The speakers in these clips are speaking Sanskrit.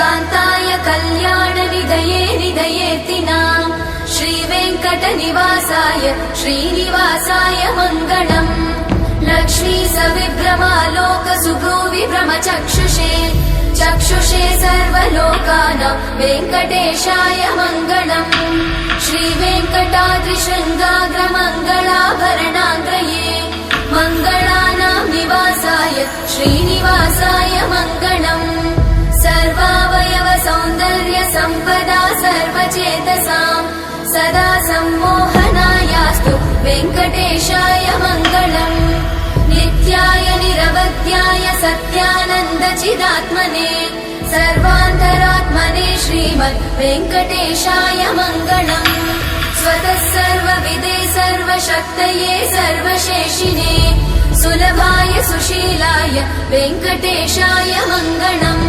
श्रियकान्ताय कल्याणनिधये निधयेतिनाम् श्रीवेङ्कटनिवासाय श्रीनिवासाय मङ्गलम्। लक्ष्मी सविभ्रमालोकसुभ्रूविभ्रमचक्षुषे चक्षुषे सर्वलोकानां वेङ्कटेशाय मङ्गलम्। श्रीवेङ्कटाद्रिशृङ्गाग्रमङ्गलाभरणाङ्गये मङ्गलानां निवासाय श्रीनिवासाय मङ्गलम्। सर्वावयव सौन्दर्य सम्पदा सर्वचेतसां सदा सम्मोहनायास्तु वेङ्कटेशाय मङ्गलम्। नित्याय निरवध्याय सत्यानन्दचिदात्मने सर्वान्तरात्मने श्रीमद् वेङ्कटेशाय मङ्गलम्। स्वतः सर्वविदे सर्वशक्तये सर्वशेषिने सुलभाय सुशीलाय वेङ्कटेशाय मङ्गलम्।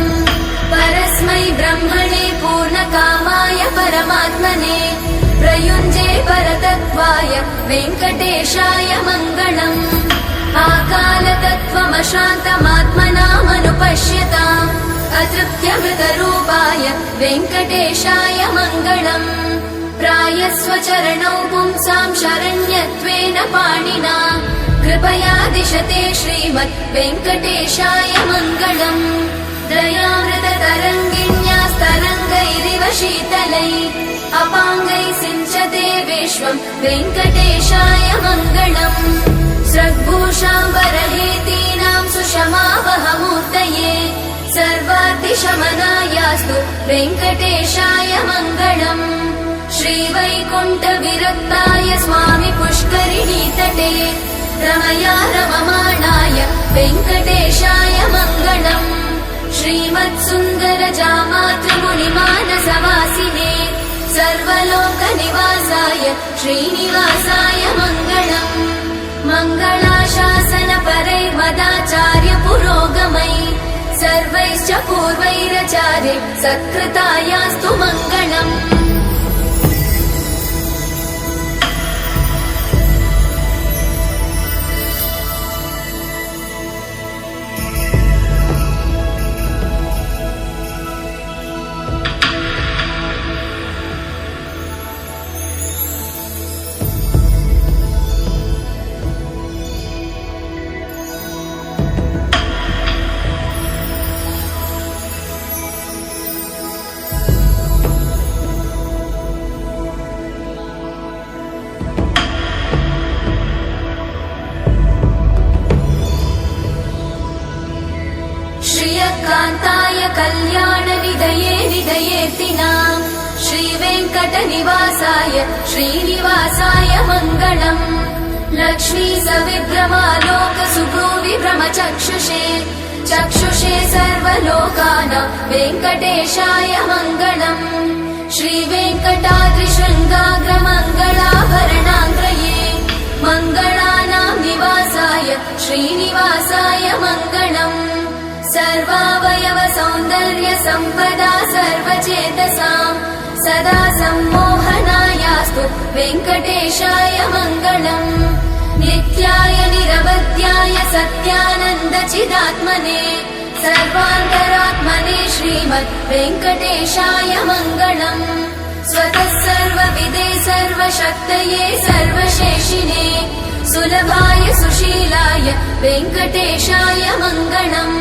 परस्मै ब्रह्मणे पूर्णकामाय परमात्मने प्रयुञ्जे परतत्त्वाय वेङ्कटेशाय मङ्गलम्। आकालतत्त्वमशान्तमात्मनामनुपश्यताम् अतृप्त्यमृतरूपाय वेङ्कटेशाय मङ्गलम्। प्रायस्वचरणौ पुंसां शरण्यत्वेन पाणिना कृपया दिशते श्रीमद् वेङ्कटेशाय मङ्गलम्। दयामृततरङ्गिण्यास्तरङ्गैरिव शीतलै अपाङ्गैः सिञ्चते विश्वं वेङ्कटेशाय मङ्गलम्। स्रग्भूषाम्बरहेतीनां सुषमावहमूर्तये सर्वाद्दिशमनायास्तु वेङ्कटेशाय मङ्गलम्। श्रीवैकुण्ठविरक्ताय स्वामि पुष्करिणीतटे रमया रममाणाय वेङ्कटेशाय मङ्गलम्। श्रीमत्सुन्दरजामातृमुनिमानसवासिने सर्वलोकनिवासाय श्रीनिवासाय मङ्गलम्। मङ्गलाशासनपरैर्मदाचार्य पुरोगमै सर्वैश्च पूर्वैराचार्य सत्कृतायास्तु मङ्गलम्। श्रियकान्ताय कल्याणनिधये निधयेतिनाम् श्रीवेङ्कटनिवासाय श्रीनिवासाय मङ्गलम्। लक्ष्मी सविभ्रमालोकसुभ्रूविभ्रमचक्षुषे चक्षुषे सर्वलोकानां वेङ्कटेशाय मङ्गलम्। श्रीवेङ्कटाद्रिशृङ्गाग्रमङ्गलाभरणाङ्गये मङ्गलानां निवासाय श्रीनिवासाय मङ्गलम्। सर्वावयव सौन्दर्य सम्पदा सर्वचेतसां सदा सम्मोहनायास्तु वेङ्कटेशाय मङ्गलम्। नित्याय निरवध्याय सत्यानन्दचिदात्मने सर्वान्तरात्मने श्रीमद् वेङ्कटेशाय मङ्गलम्। स्वतः सर्वविदे सर्वशक्तये सर्वशेषिने सुलभाय सुशीलाय वेङ्कटेशाय मङ्गलम्।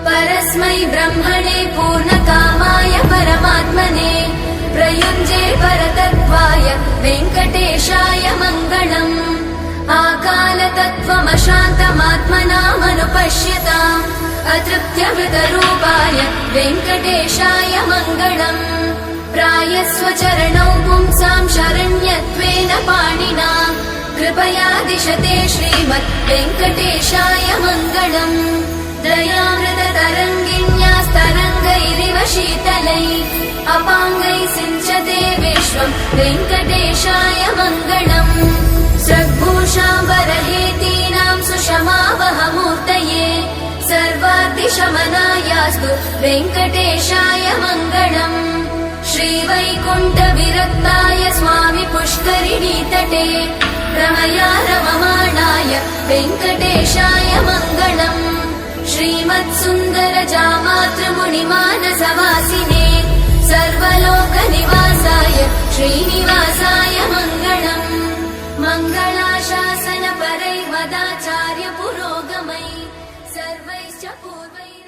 परस्मै ब्रह्मणे पूर्णकामाय परमात्मने प्रयुञ्जे परतत्त्वाय वेङ्कटेशाय मङ्गलम्। आकालतत्त्वमशान्तमात्मनामनुपश्यताम् अतृप्त्यमृतरूपाय वेङ्कटेशाय मङ्गलम्। प्रायस्वचरणौ पुंसां शरण्यत्वेन पाणिना कृपया दिशते श्रीमद् वेङ्कटेशाय मङ्गलम्। दयामृततरङ्गिण्यास्तरङ्गैरिव शीतलै अपाङ्गैः सिञ्चते विश्वं वेङ्कटेशाय मङ्गलम्। स्रग्भूषाम्बरहेतीनां सुषमावहमूर्तये सर्वाद्दिशमनायास्तु वेङ्कटेशाय मङ्गलम्। श्रीवैकुण्ठविरक्ताय स्वामि पुष्करिणीतटे रमया रममाणाय वेङ्कटेशाय मङ्गलम्। श्रीमत्सुन्दरजामातृमुनि मानसवासिने सर्वलोकनिवासाय श्रीनिवासाय मङ्गलम् मङ्गलाशासन परैर्वदाचार्य पुरोगमै सर्वैश्च पूर्वैः